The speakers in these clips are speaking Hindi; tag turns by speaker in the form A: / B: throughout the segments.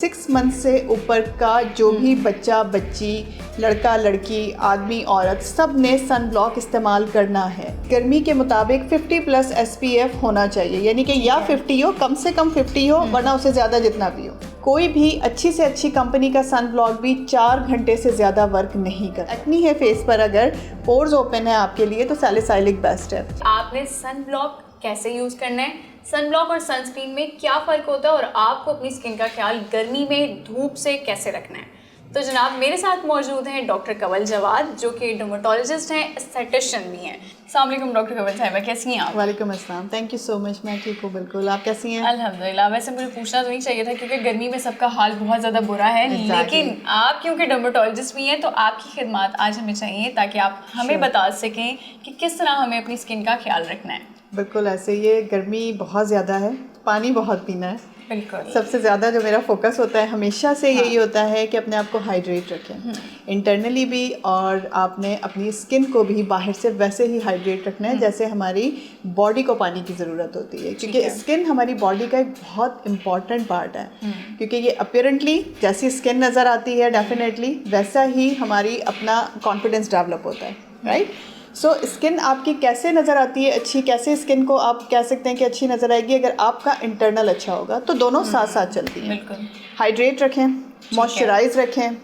A: 6 मंथ से ऊपर का जो भी बच्चा बच्ची, लड़का लड़की, आदमी औरत, सब ने सन ब्लॉक इस्तेमाल करना है। गर्मी के मुताबिक 50+ SPF होना चाहिए, यानी कि या 50 हो, कम से कम 50 हो, वरना उससे ज़्यादा जितना भी हो। कोई भी अच्छी से अच्छी कंपनी का सन ब्लॉक भी 4 घंटे से ज़्यादा वर्क नहीं करता। एक्नी है फेस पर, अगर पोर्स ओपन है आपके लिए तो सैलिसाइलिक बेस्ट है।
B: आपने सन ब्लॉक कैसे यूज़ करना है, सन ब्लॉक और सनस्क्रीन में क्या फ़र्क होता है और आपको अपनी स्किन का ख्याल गर्मी में धूप से कैसे रखना है। तो जनाब मेरे साथ मौजूद हैं डॉक्टर कंवल जवाद, जो कि डर्मेटोलॉजिस्ट हैं, एस्थेटिशियन भी हैं। अस्सलाम वालेकुम डॉक्टर कंवल साहिबा, कैसी हैं आप?
A: वालेकुम अस्सलाम, थैंक यू सो मच। मैं ठीक हूँ बिल्कुल, आप कैसी हैं?
B: अल्हम्दुलिल्लाह। वैसे मुझे पूछना तो नहीं चाहिए था क्योंकि गर्मी में सबका हाल बहुत ज़्यादा बुरा है, लेकिन आप क्योंकि डर्मेटोलॉजिस्ट भी हैं तो आपकी खिदमत आज हमें चाहिए ताकि आप हमें बता सकें कि किस तरह हमें अपनी स्किन का ख्याल रखना है।
A: बिल्कुल ऐसे, ये गर्मी बहुत ज़्यादा है, पानी बहुत पीना है।
B: बिल्कुल
A: सबसे ज़्यादा जो मेरा फोकस होता है हमेशा से यही होता है कि अपने आप को हाइड्रेट रखें, इंटरनली भी, और आपने अपनी स्किन को भी बाहर से वैसे ही हाइड्रेट रखना है जैसे हमारी बॉडी को पानी की ज़रूरत होती है, क्योंकि स्किन हमारी बॉडी का एक बहुत इम्पॉर्टेंट पार्ट है। क्योंकि ये अपीरेंटली जैसी स्किन नज़र आती है डेफिनेटली वैसा ही हमारी अपना कॉन्फिडेंस डेवलप होता है, राइट। सो स्किन आपकी कैसे नज़र आती है अच्छी, कैसे स्किन को आप कह सकते हैं कि अच्छी नज़र आएगी, अगर आपका इंटरनल अच्छा होगा तो दोनों साथ साथ चलती हैं।
B: बिल्कुल।
A: हाइड्रेट रखें, मॉइस्चराइज रखें,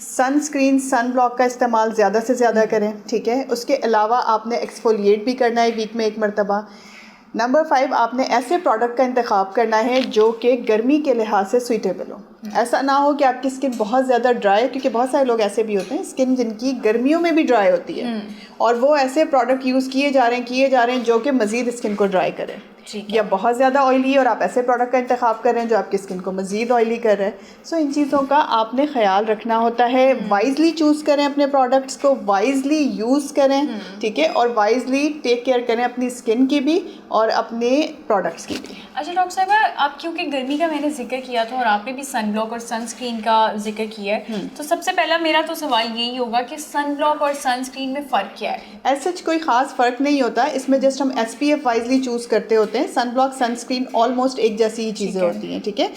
A: सनस्क्रीन सन ब्लॉक का इस्तेमाल ज़्यादा से ज़्यादा करें, ठीक है। उसके अलावा आपने एक्सफोलिएट भी करना है वीक में 1 मरतबा। नंबर 5, आपने ऐसे प्रोडक्ट का इंतखाब करना है जो कि गर्मी के लिहाज से सूटेबल हो। ऐसा ना हो कि आपकी स्किन बहुत ज़्यादा ड्राई है, क्योंकि बहुत सारे लोग ऐसे भी होते हैं स्किन जिनकी गर्मियों में भी ड्राई होती है और वो ऐसे प्रोडक्ट यूज़ किए जा रहे हैं जो कि मज़ीद स्किन को ड्राई करें, या बहुत ज़्यादा ऑयली है और आप ऐसे प्रोडक्ट का इंतखाब कर रहे हैं जो आपकी स्किन को मज़ीद ऑयली कर रहे हैं। सो इन चीज़ों का आपने ख्याल रखना होता है। वाइजली चूज़ करें अपने प्रोडक्ट्स को, वाइजली यूज़ करें, ठीक है, और वाइजली टेक केयर करें अपनी स्किन की भी और अपने प्रोडक्ट्स की भी।
B: अच्छा डॉक्टर साहिबा, आप क्योंकि गर्मी का मैंने जिक्र किया था और आपने भी सन ब्लॉक और सनस्क्रीन का जिक्र किया है, तो सबसे पहला मेरा तो सवाल यही होगा कि सन ब्लॉक और सनस्क्रीन में फ़र्क क्या है?
A: ऐसा कोई ख़ास फ़र्क नहीं होता, इसमें जस्ट हम SPF वाइजली चूज़ करते होते हैं। सन ब्लॉक सनस्क्रीन ऑलमोस्ट एक जैसी ही चीज़ें होती हैं, ठीक है।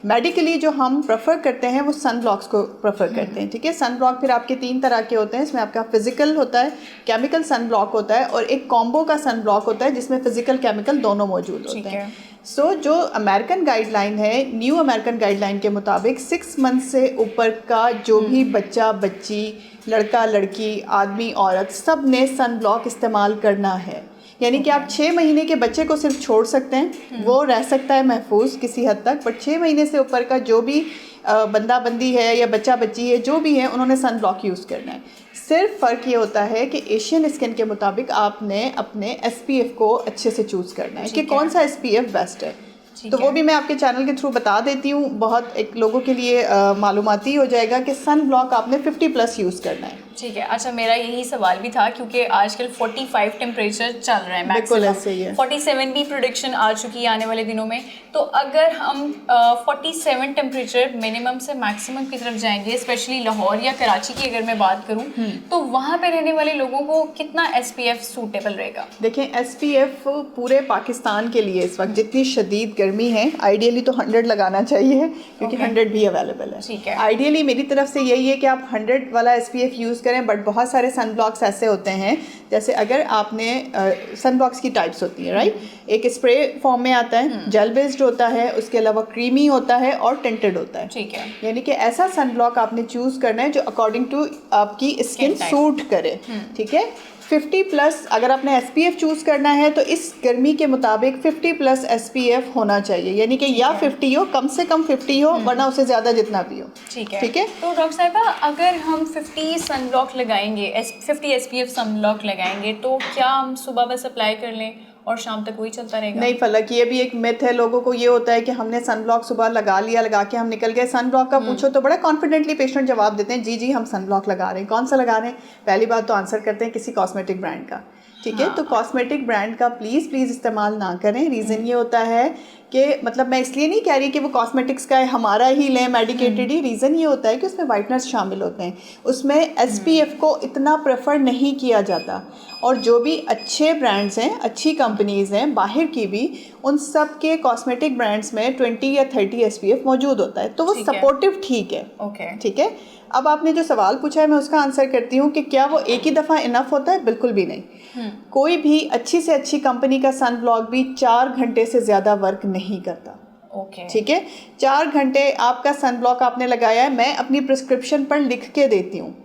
A: मेडिकली जो हम प्रेफर करते हैं वो सन ब्लॉक्स को प्रेफर करते हैं, ठीक है। सन ब्लॉक फिर आपके 3 तरह के होते हैं, इसमें आपका फिजिकल होता है, केमिकल सन ब्लॉक होता है, और एक कॉम्बो का सन ब्लॉक होता है जिसमें फिजिकल केमिकल दोनों मौजूद होते हैं। सो जो अमेरिकन गाइडलाइन है, न्यू अमेरिकन गाइडलाइन के मुताबिक 6 मंथ से ऊपर का जो भी बच्चा बच्ची, लड़का लड़की, आदमी औरत, सब ने सन ब्लॉक इस्तेमाल करना है। यानी कि आप 6 महीने के बच्चे को सिर्फ छोड़ सकते हैं, वो रह सकता है महफूज किसी हद तक, बट 6 महीने से ऊपर का जो भी बंदा बंदी है या बच्चा बच्ची है, जो भी है, उन्होंने सन ब्लॉक यूज़ करना है। सिर्फ फ़र्क ये होता है कि एशियन स्किन के मुताबिक आपने अपने SPF को अच्छे से चूज़ करना है कि कौन सा SPF बेस्ट है। तो वो भी मैं आपके चैनल के थ्रू बता देती हूँ, बहुत एक लोगों के लिए मालूमाती हो जाएगा कि सन ब्लॉक आपने 50+ यूज़ करना है।
B: ठीक है। अच्छा, मेरा यही सवाल भी था क्योंकि आजकल 45 टेम्परेचर चल रहा है,
A: बिल्कुल ऐसे ही है।
B: 47 भी प्रोडिक्शन आ चुकी है आने वाले दिनों में। तो अगर हम 47 टेम्परेचर मिनिमम से मैक्सिमम की तरफ जाएंगे, स्पेशली लाहौर या कराची की अगर मैं बात करूं, तो वहाँ पे रहने वाले लोगों को कितना SPF सूटेबल रहेगा?
A: देखें, SPF पूरे पाकिस्तान के लिए इस वक्त जितनी शदीद गर्मी है, आइडियली तो 100 लगाना चाहिए, क्योंकि 100 भी अवेलेबल है।
B: ठीक है।
A: आइडियली मेरी तरफ से यही है कि आप 100 वाला SPF यूज़ करें, बट बहुत सारे सन ब्लॉक्स ऐसे होते हैं, जैसे अगर आपने सन ब्लॉक्स की टाइप्स होती हैं, राइट। एक स्प्रे फॉर्म में आता है, जेल बेस्ड होता है, उसके अलावा क्रीमी होता है और टिंटेड होता है,
B: ठीक है।
A: यानी कि ऐसा सन ब्लॉक आपने चूज़ करना है जो अकॉर्डिंग टू आपकी स्किन सूट करे, ठीक है। 50+ अगर आपने SPF चूज़ करना है तो इस गर्मी के मुताबिक 50+ SPF होना चाहिए, यानी कि या 50 हो, कम से कम 50 हो, वरना उससे ज़्यादा जितना भी हो,
B: ठीक है।
A: ठीक है।
B: तो डॉक्टर साहिबा, अगर हम 50 सन ब्लॉक लगाएंगे, 50 SPF सन ब्लॉक लगाएंगे, तो क्या हम सुबह बस अप्लाई कर लें और शाम तक वही चलता रहेगा?
A: नहीं फलक, ये भी एक मिथ है। लोगों को ये होता है कि हमने सन ब्लॉक सुबह लगा लिया, लगा के हम निकल गए। सन ब्लॉक का पूछो तो बड़ा कॉन्फिडेंटली पेशेंट जवाब देते हैं, जी जी हम सन ब्लॉक लगा रहे हैं। कौन सा लगा रहे हैं? पहली बात तो आंसर करते हैं किसी कॉस्मेटिक ब्रांड का, ठीक है। तो कॉस्मेटिक ब्रांड का प्लीज़ इस्तेमाल ना करें। रीज़न ये होता है कि मतलब मैं इसलिए नहीं कह रही कि वो कॉस्मेटिक्स का है हमारा ही लें मेडिकेटेड ही, रीज़न ये होता है कि उसमें वाइटनर्स शामिल होते हैं, उसमें SPF को इतना प्रेफर नहीं किया जाता। और जो भी अच्छे ब्रांड्स हैं, अच्छी कंपनीज़ हैं बाहर की भी, उन सब के कॉस्मेटिक ब्रांड्स में 20 या 30 SPF मौजूद होता है, तो वो सपोर्टिव ठीक है।
B: ओके,
A: ठीक है। अब आपने जो सवाल पूछा है मैं उसका आंसर करती हूँ कि क्या वो एक ही दफ़ा इनफ होता है? बिल्कुल भी नहीं। कोई भी अच्छी से अच्छी कंपनी का सन ब्लॉक भी 4 घंटे से ज़्यादा वर्क नहीं करता।
B: ओके,
A: ठीक है, 4 घंटे आपका सन ब्लॉक आपने लगाया है, मैं अपनी प्रिस्क्रिप्शन पर लिख के देती हूँ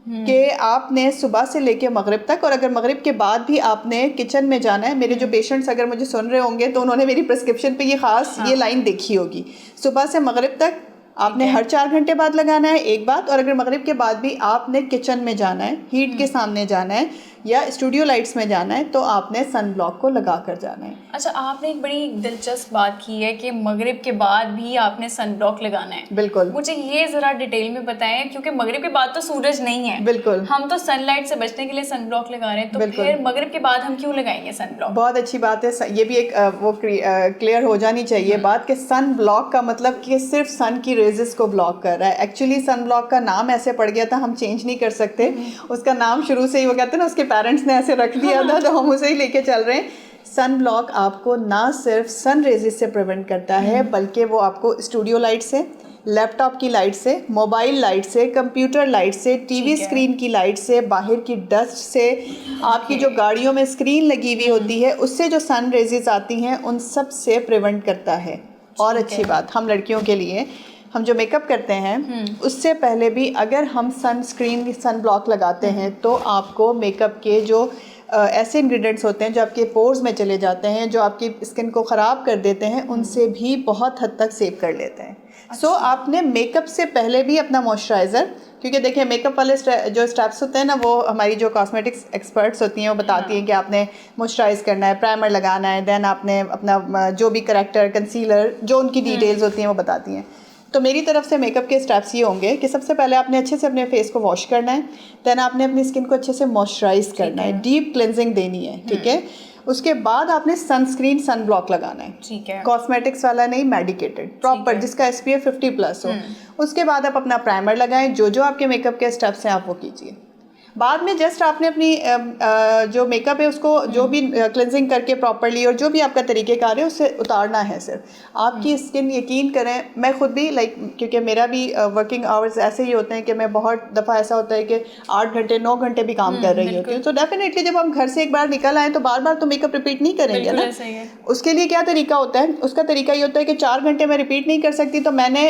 A: कि आपने सुबह से लेके मगरिब तक, और अगर मगरिब के बाद भी आपने किचन में जाना है, मेरे जो पेशेंट्स अगर मुझे सुन रहे होंगे तो उन्होंने मेरी प्रिस्क्रिप्शन पे ये ख़ास ये लाइन देखी होगी, सुबह से मगरिब तक आपने हर 4 घंटे बाद लगाना है, एक बात। और अगर मगरिब के बाद भी आपने किचन में जाना है, हीट के सामने जाना है या स्टूडियो लाइट्स में जाना है, तो आपने सन ब्लॉक को लगा कर जाना है।
B: अच्छा, आपने एक बड़ी दिलचस्प बात की है कि मगरिब के बाद भी आपने सन ब्लॉक लगाना है।
A: बिल्कुल,
B: मुझे ये ज़रा डिटेल में बताएं, क्योंकि मगरिब के बाद तो सूरज नहीं है,
A: बिल्कुल,
B: हम तो सनलाइट से बचने के लिए सन ब्लॉक लगा रहे हैं, तो फिर मगरिब के बाद हम क्यों लगाएंगे सन ब्लॉक?
A: बहुत अच्छी बात है, ये भी एक वो क्लियर हो जानी चाहिए बात कि सन ब्लॉक का मतलब कि सिर्फ सन की रेजेस को ब्लॉक कर रहा है। एक्चुअली सन ब्लॉक का नाम ऐसे पड़ गया था, हम चेंज नहीं कर सकते उसका नाम, शुरू से ही वो कहते हैं ना उसके पेरेंट्स ने ऐसे रख दिया था, तो हम उसे ही लेके चल रहे हैं। सन ब्लॉक आपको ना सिर्फ सन रेजेस से प्रिवेंट करता है, बल्कि वो आपको स्टूडियो लाइट से, लैपटॉप की लाइट से, मोबाइल लाइट से, कंप्यूटर लाइट से, टीवी स्क्रीन की लाइट से, बाहर की डस्ट से, आपकी जो गाड़ियों में स्क्रीन लगी हुई होती है उससे जो सन रेजेस आती हैं उन सब से प्रिवेंट करता है। और अच्छी बात, हम लड़कियों के लिए हम जो मेकअप करते हैं उससे पहले भी अगर हम सनस्क्रीन सन ब्लॉक लगाते हैं तो आपको मेकअप के जो ऐसे इंग्रेडिएंट्स होते हैं जो आपके पोर्स में चले जाते हैं, जो आपकी स्किन को ख़राब कर देते हैं, उनसे भी बहुत हद तक सेव कर लेते हैं। सो आपने मेकअप से पहले भी अपना मॉइस्चराइज़र, क्योंकि देखिए मेकअप वाले जो स्टेप्स होते हैं ना, वो हमारी जो कॉस्मेटिक्स एक्सपर्ट्स होती हैं वो बताती हैं कि आपने मॉइस्चराइज़ करना है, प्राइमर लगाना है, देन आपने अपना जो भी करेक्टर, कंसीलर, जो उनकी डिटेल्स होती हैं वो बताती हैं। तो मेरी तरफ से मेकअप के स्टेप्स ये होंगे कि सबसे पहले आपने अच्छे से अपने फेस को वॉश करना है, देन आपने अपनी स्किन को अच्छे से मॉइस्चराइज करना है, डीप क्लेंजिंग देनी है। ठीक है, उसके बाद आपने सनस्क्रीन सन ब्लॉक लगाना है।
B: ठीक है,
A: कॉस्मेटिक्स वाला नहीं, मेडिकेटेड प्रॉपर, जिसका SPF 50+ हो। उसके बाद आप अपना प्राइमर लगाएं, जो आपके मेकअप के स्टेप्स हैं आप वो कीजिए। बाद में जस्ट आपने अपनी जो मेकअप है उसको जो भी क्लेंजिंग करके प्रॉपरली, और जो भी आपका तरीक़ेकार है उससे उतारना है। सिर्फ आपकी स्किन, यकीन करें, मैं खुद भी क्योंकि मेरा भी वर्किंग आवर्स ऐसे ही होते हैं कि मैं बहुत दफ़ा ऐसा होता है कि 8 घंटे 9 घंटे भी काम कर रही होती हूँ, तो डेफिनेटली जब हम घर से एक बार निकल आए तो बार बार तो मेकअप रिपीट नहीं करेंगे ना। उसके लिए क्या तरीका होता है? उसका तरीका ये होता है कि 4 घंटे में रिपीट नहीं कर सकती, तो मैंने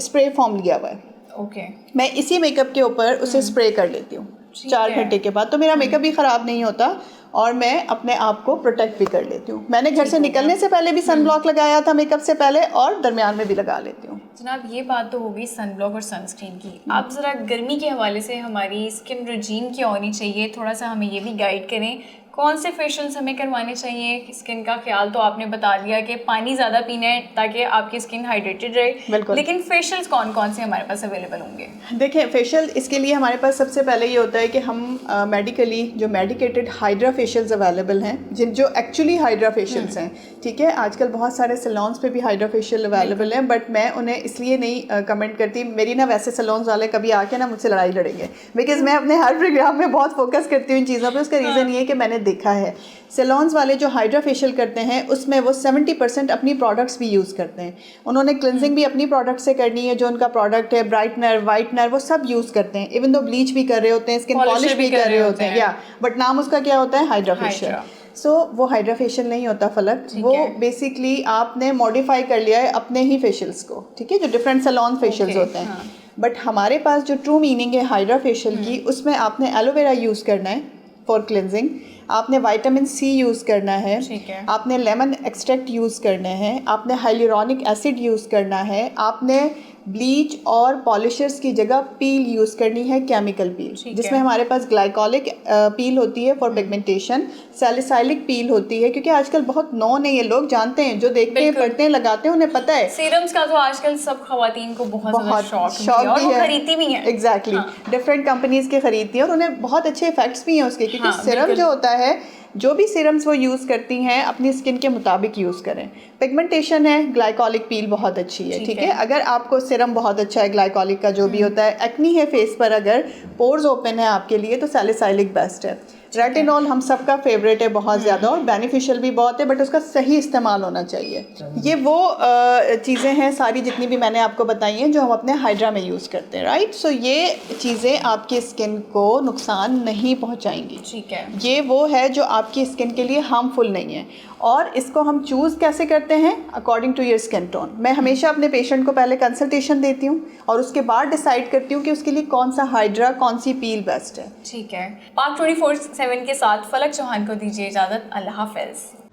A: स्प्रे फॉर्म लिया हुआ है।
B: ओके,
A: मैं इसी मेकअप के ऊपर उसे स्प्रे कर लेती हूँ 4 घंटे के बाद, तो मेरा मेकअप भी ख़राब नहीं होता और मैं अपने आप को प्रोटेक्ट भी कर लेती हूँ। मैंने घर से निकलने से पहले भी सन ब्लॉक लगाया था मेकअप से पहले, और दरमियान में भी लगा लेती हूँ।
B: जनाब, ये बात तो हो गई सन ब्लॉक और सनस्क्रीन की। आप ज़रा गर्मी के हवाले से हमारी स्किन रूटीन क्या होनी चाहिए, थोड़ा सा हमें ये भी गाइड करें। कौन से फेशियल्स हमें करवाने चाहिए? स्किन का ख्याल तो आपने बता दिया कि पानी ज़्यादा पीना है ताकि आपकी स्किन हाइड्रेटेड रहे, लेकिन फेशियल्स कौन कौन से हमारे पास अवेलेबल होंगे?
A: देखिए, फेशियल इसके लिए हमारे पास सबसे पहले ये होता है कि हम मेडिकली जो मेडिकेटेड हाइड्रा फेशियल्स अवेलेबल हैं, जो एक्चुअली हाइड्रा फेशियल्स हैं। ठीक है, आजकल बहुत सारे सैलून्स पे भी हाइड्रा फेशियल अवेलेबल हैं, बट मैं उन्हें इसलिए नहीं कमेंट करती। मेरी ना वैसे सैलून्स वाले कभी आके ना मुझसे लड़ाई लड़ेंगे, बिकॉज मैं अपने हर प्रोग्राम में बहुत फोकस करती हूँ इन चीज़ों पर। उसका रीज़न ये है कि मैंने देखा है सैलून्स वाले जो हाइड्रा फेशियल करते हैं उसमें वो 70% अपनी प्रोडक्ट्स भी यूज़ करते हैं। उन्होंने क्लिनजिंग भी अपनी प्रोडक्ट से करनी है, जो उनका प्रोडक्ट है, ब्राइटनर, वाइटनर, वो सब यूज़ करते हैं। इवन दो ब्लीच भी कर रहे होते हैं, स्किन पॉलिश भी कर रहे होते हैं, या बट नाम उसका क्या होता है? Hydra facial. सो वो हाइड्रा फेशियल नहीं होता फलक, वो बेसिकली आपने मॉडिफाई कर लिया है अपने ही फेशियल्स को। ठीक है, जो डिफरेंट सैलून फेशियल्स होते हैं। बट हमारे पास जो ट्रू मीनिंग है हाइड्रा फेशियल की, उसमें आपने एलोवेरा यूज़ करना है फॉर क्लिनजिंग, आपने विटामिन सी यूज़ करना है, आपने लेमन एक्सट्रैक्ट यूज़ करने हैं, आपने हाइलुरोनिक एसिड यूज़ करना है, आपने ब्लीच और पॉलिशर्स की जगह पील यूज़ करनी है, केमिकल पील, जिसमें हमारे पास ग्लाइकोलिक पील होती है फॉर पिगमेंटेशन, सैलिसाइलिक पील होती है, क्योंकि आजकल बहुत नॉन है, ये लोग जानते हैं, जो देखते हैं, पढ़ते हैं, लगाते हैं, उन्हें पता है।
B: सीरम्स का तो आजकल सब खवातीन को बहुत शौक भी है, खरीदती भी हैं।
A: एग्जैक्टली, डिफरेंट कंपनीज के खरीदती हैं और उन्हें बहुत अच्छे इफेक्ट्स भी हैं उसके, क्योंकि सिरम जो होता है जो भी सीरम्स वो यूज़ करती हैं अपनी स्किन के मुताबिक यूज़ करें। पिगमेंटेशन है, ग्लाइकोलिक पील बहुत अच्छी है, ठीक है। अगर आपको सीरम बहुत अच्छा है ग्लाइकोलिक का जो भी होता है, एक्नी है फेस पर, अगर पोर्स ओपन है आपके लिए तो सैलिसाइलिक बेस्ट है। रेटिनॉल हम सबका फेवरेट है बहुत ज़्यादा और बेनिफिशियल भी बहुत है, बट उसका सही इस्तेमाल होना चाहिए। ये वो चीज़ें हैं सारी जितनी भी मैंने आपको बताई हैं जो हम अपने हाइड्रा में यूज़ करते हैं, राइट। सो ये चीज़ें आपकी स्किन को नुकसान नहीं पहुंचाएंगी,
B: ठीक है।
A: ये वो है जो आपकी स्किन के लिए हार्मफुल नहीं है। और इसको हम चूज़ कैसे करते हैं? According to your skin tone. मैं हमेशा अपने पेशेंट को पहले कंसल्टेशन देती हूँ और उसके बाद डिसाइड करती हूँ कि उसके लिए कौन सा हाइड्रा, कौन सी पील बेस्ट है।
B: ठीक है। पाक 24/7 के साथ फलक चौहान को दीजिए इजाज़त। अल्लाह हाफ़िज़।